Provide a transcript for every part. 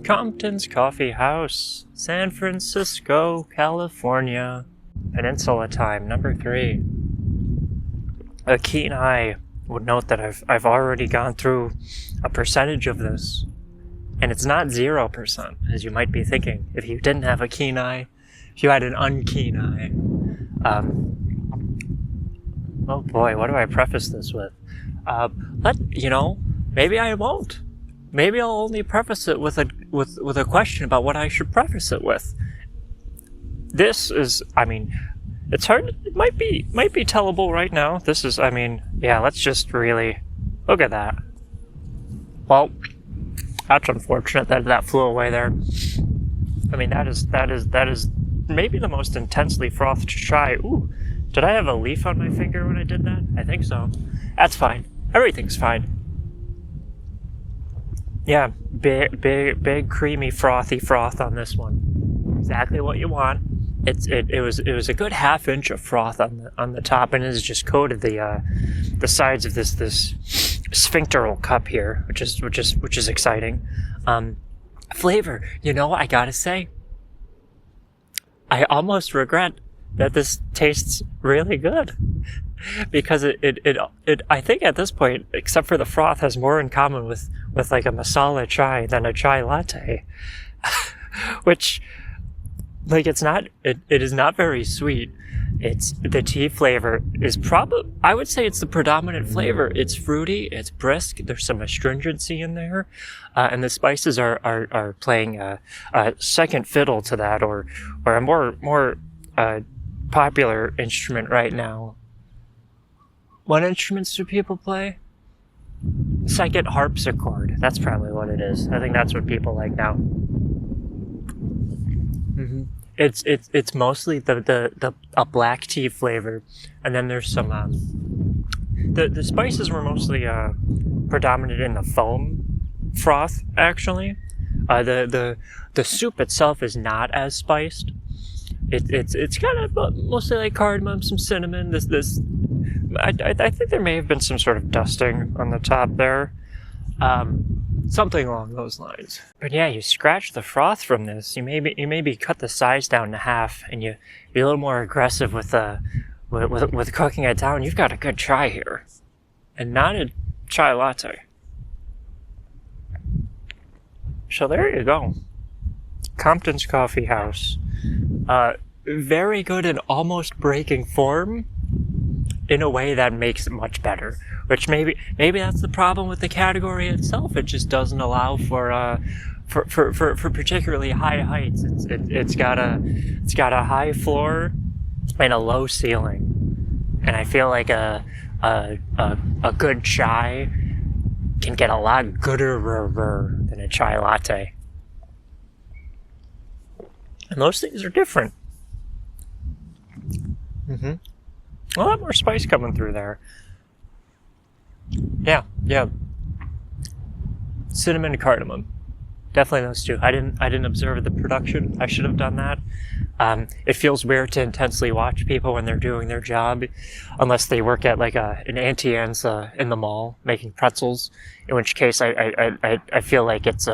Compton's Coffee House, San Francisco, California. Peninsula time, number 3. A keen eye would note that I've already gone through a percentage of this. And it's not 0%, as you might be thinking. If you didn't have a keen eye, if you had an unkeen eye. Oh boy, what do I preface this with? Maybe I won't. Maybe I'll only preface it with a question about what I should preface it with. This is, it's hard. It might be tellable right now. This is, let's just really look at that. Well, that's unfortunate that flew away there. That is maybe the most intensely frothed chai. Ooh, did I have a leaf on my finger when I did that? I think so. That's fine. Everything's fine. Yeah, big creamy frothy froth on this one. Exactly what you want. It was a good half-inch of froth on the top, and it has just coated the sides of this sphincteral cup here, which is exciting. Flavor, I gotta say, I almost regret that this tastes really good, because it I think at this point, except for the froth, has more in common with like a masala chai than a chai latte, which, like, it is not very sweet. It's the tea flavor is I would say it's the predominant flavor. It's fruity, it's brisk, there's some astringency in there, and the spices are playing a second fiddle to that, or a more popular instrument right now. What instruments do people play? Second harpsichord. That's probably what it is. I think that's what people like now. Mm-hmm. It's mostly a black tea flavor, and then there's some the spices were mostly predominant in the foam froth, actually. The soup itself is not as spiced. It's kind of mostly like cardamom, some cinnamon. I think there may have been some sort of dusting on the top there. Something along those lines. But yeah, you scratch the froth from this. You maybe cut the size down to half, and you be a little more aggressive with cooking it down. You've got a good chai here, and not a chai latte. So there you go. Compton's Coffee House. Very good in almost breaking form in a way that makes it much better. Which maybe that's the problem with the category itself. It just doesn't allow for particularly high heights. It's got a high floor and a low ceiling, and I feel like a good chai can get a lot gooder than a chai latte. And those things are different. Mm-hmm. A lot more spice coming through there. Yeah. Cinnamon and cardamom. Definitely those two. I didn't observe the production. I should have done that. It feels weird to intensely watch people when they're doing their job, unless they work at like an Auntie Anne's in the mall making pretzels. In which case, I feel like it's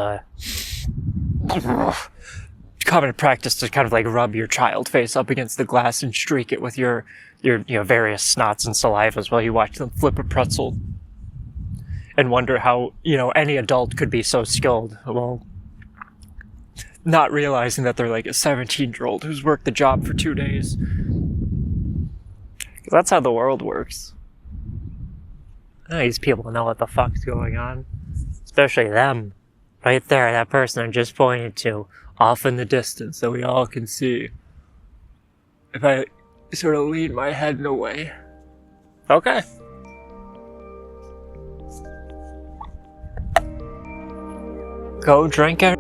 common practice to kind of like rub your child face up against the glass and streak it with your various snots and salivas while you watch them flip a pretzel, and wonder how any adult could be so skilled. Well, not realizing that they're like a 17-year-old who's worked the job for 2 days. 'Cause that's how the world works. These people know what the fuck's going on, especially them, right there. That person I just pointed to, off in the distance, that we all can see. If I sort of lean my head in a way. Okay. Go drink it.